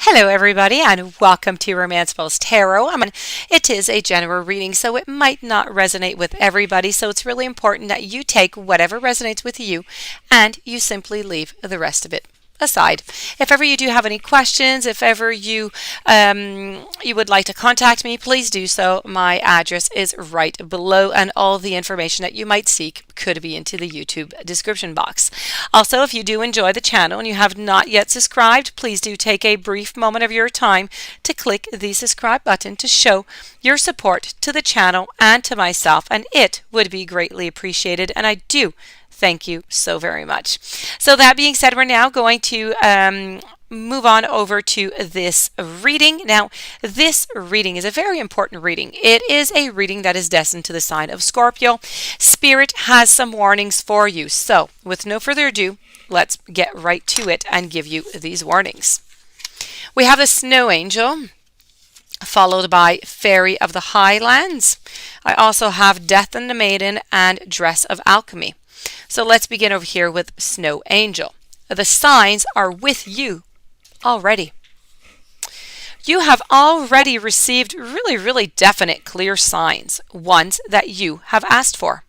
Hello everybody and welcome to Romancefull's Tarot. It is a general reading, so it might not resonate with everybody, so it's really important that you take whatever resonates with you and you simply leave the rest of it aside. If ever you do have any questions, if ever you would like to contact me, please do so. My address is right below, and all the information that you might seek could be into the YouTube description box. Also, if you do enjoy the channel and you have not yet subscribed, please do take a brief moment of your time to click the subscribe button to show your support to the channel and to myself, and it would be greatly appreciated, and I do thank you so very much. So that being said, we're now going to move on over to this reading. Now, this reading is a very important reading. It is a reading that is destined to the sign of Scorpio. Spirit has some warnings for you. So, with no further ado, let's get right to it and give you these warnings. We have the Snow Angel, followed by Fairy of the Highlands. I also have Death and the Maiden and Dress of Alchemy. So let's begin over here with Snow Angel. The signs are with you already. You have already received really definite, clear signs, ones that you have asked for.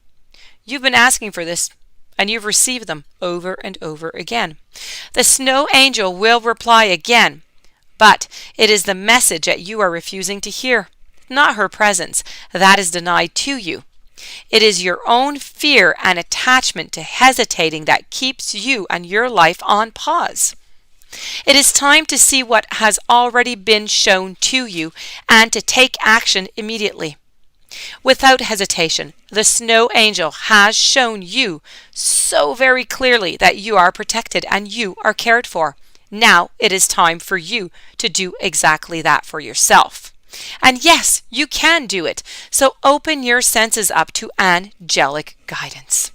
You've been asking for this, and you've received them over and over again. The Snow Angel will reply again, but it is the message that you are refusing to hear, not her presence, that is denied to you. It is your own fear and attachment to hesitating that keeps you and your life on pause. It is time to see what has already been shown to you and to take action immediately. Without hesitation, the Snow Angel has shown you so very clearly that you are protected and you are cared for. Now it is time for you to do exactly that for yourself. And yes, you can do it. So open your senses up to angelic guidance.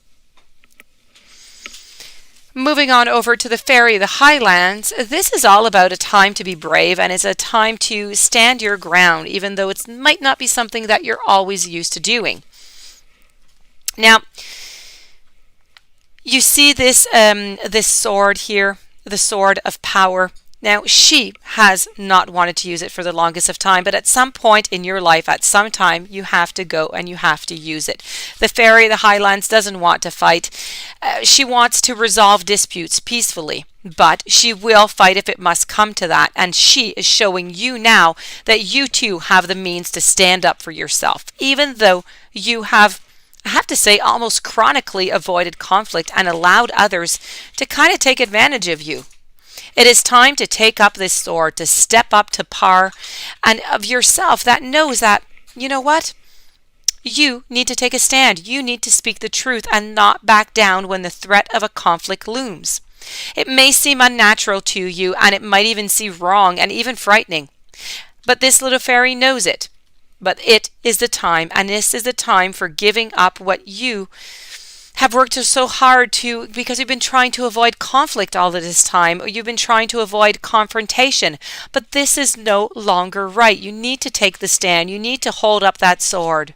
Moving on over to the Fairy of the Highlands, this is all about a time to be brave, and it's a time to stand your ground, even though it might not be something that you're always used to doing. Now, you see this sword here, the sword of power. Now, she has not wanted to use it for the longest of time, but at some point in your life, at some time, you have to go and you have to use it. The Fairy of the Highlands doesn't want to fight. She wants to resolve disputes peacefully, but she will fight if it must come to that, and she is showing you now that you too have the means to stand up for yourself, even though you have, I have to say, almost chronically avoided conflict and allowed others to kind of take advantage of you. It is time to take up this sword, to step up to par and of yourself that knows that, you know what? You need to take a stand. You need to speak the truth and not back down when the threat of a conflict looms. It may seem unnatural to you, and it might even seem wrong and even frightening. But this little fairy knows it. But it is the time, and this is the time for giving up what you have worked so hard to, because you've been trying to avoid conflict all of this time, or you've been trying to avoid confrontation. But this is no longer right. You need to take the stand. You need to hold up that sword.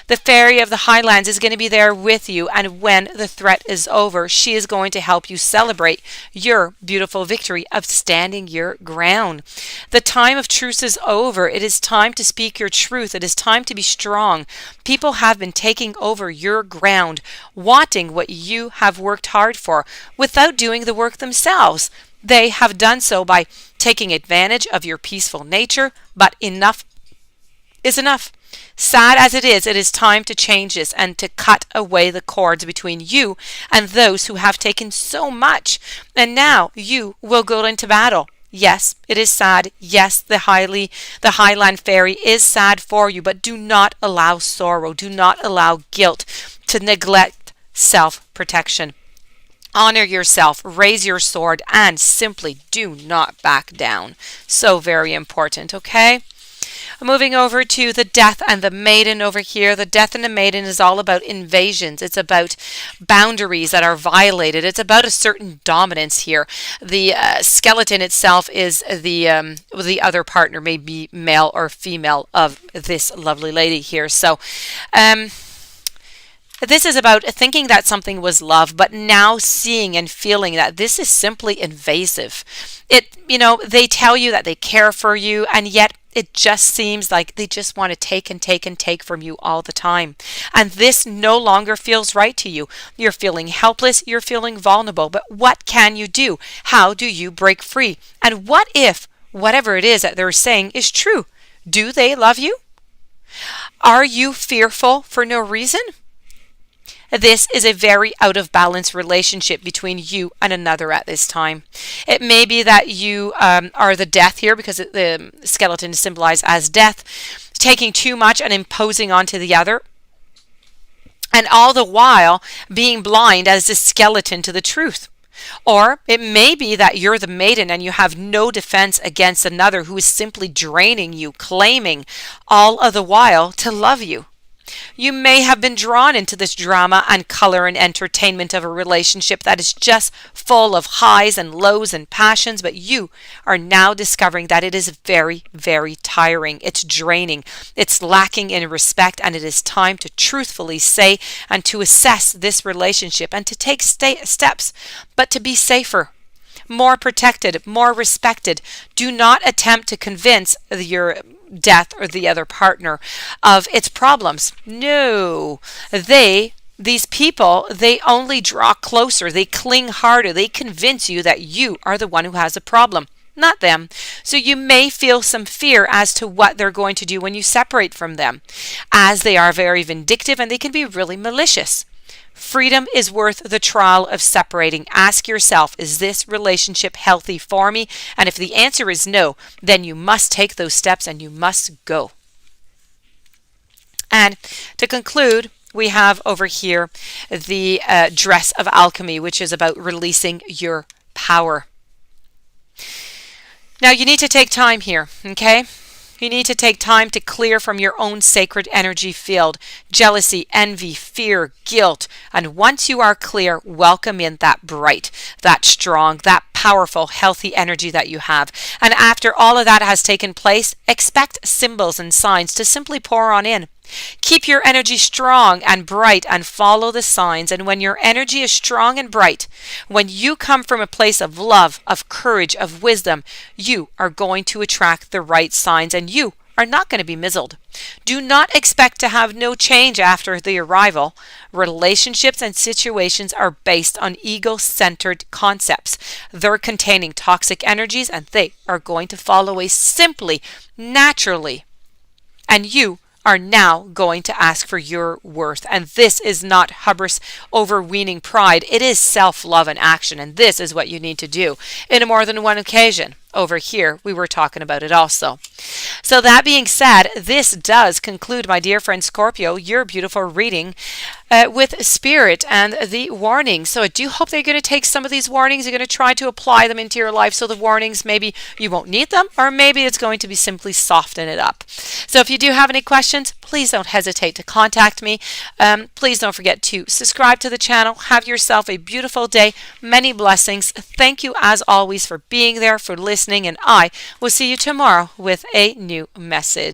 The Fairy of the Highlands is going to be there with you, and when the threat is over, she is going to help you celebrate your beautiful victory of standing your ground. The time of truce is over. It is time to speak your truth. It is time to be strong. People have been taking over your ground, wanting what you have worked hard for, without doing the work themselves. They have done so by taking advantage of your peaceful nature, but enough is enough. Sad as it is time to change this and to cut away the cords between you and those who have taken so much. And now you will go into battle. Yes, it is sad. Yes, the Highland Fairy is sad for you, but do not allow sorrow. Do not allow guilt to neglect self-protection. Honor yourself, raise your sword, and simply do not back down. So very important, okay? Moving over to the Death and the Maiden over here. The Death and the Maiden is all about invasions. It's about boundaries that are violated. It's about a certain dominance here. The skeleton itself is the other partner, may be male or female, of this lovely lady here. So This is about thinking that something was love, but now seeing and feeling that this is simply invasive. They tell you that they care for you, and yet it just seems like they just want to take and take and take from you all the time. And this no longer feels right to you. You're feeling helpless, you're feeling vulnerable, but what can you do? How do you break free? And what if whatever it is that they're saying is true? Do they love you? Are you fearful for no reason? This is a very out of balance relationship between you and another at this time. It may be that you are the death here, because the skeleton is symbolized as death, taking too much and imposing onto the other, and all the while being blind as a skeleton to the truth. Or it may be that you're the maiden and you have no defense against another who is simply draining you, claiming all of the while to love you. You may have been drawn into this drama and color and entertainment of a relationship that is just full of highs and lows and passions, but you are now discovering that it is very, very tiring. It's draining. It's lacking in respect, and it is time to truthfully say and to assess this relationship and to take steps, but to be safer, more protected, more respected. Do not attempt to convince your death or the other partner of its problems. No, these people, they only draw closer, they cling harder, they convince you that you are the one who has a problem, not them. So you may feel some fear as to what they're going to do when you separate from them, as they are very vindictive and they can be really malicious. Freedom is worth the trial of separating. Ask yourself, is this relationship healthy for me? And if the answer is no, then you must take those steps and you must go. And to conclude, we have over here the dress of alchemy, which is about releasing your power. Now you need to take time here, okay? You need to take time to clear from your own sacred energy field, jealousy, envy, fear, guilt. And once you are clear, welcome in that bright, that strong, that powerful, healthy energy that you have. And after all of that has taken place, expect symbols and signs to simply pour on in. Keep your energy strong and bright and follow the signs. And when your energy is strong and bright, when you come from a place of love, of courage, of wisdom, you are going to attract the right signs and you are not going to be mizzled. Do not expect to have no change after the arrival. Relationships and situations are based on ego-centered concepts. They're containing toxic energies and they are going to fall away simply, naturally. And you are now going to ask for your worth. And this is not hubris, overweening pride. It is self-love in action. And this is what you need to do in more than one occasion. Over here, we were talking about it also. So that being said, this does conclude, my dear friend Scorpio, your beautiful reading with Spirit and the warnings. So I do hope that you're going to take some of these warnings. You're going to try to apply them into your life. So the warnings, maybe you won't need them, or maybe it's going to be simply soften it up. So if you do have any questions, please don't hesitate to contact me. Please don't forget to subscribe to the channel. Have yourself a beautiful day. Many blessings. Thank you as always for being there, for listening, and I will see you tomorrow with a new message.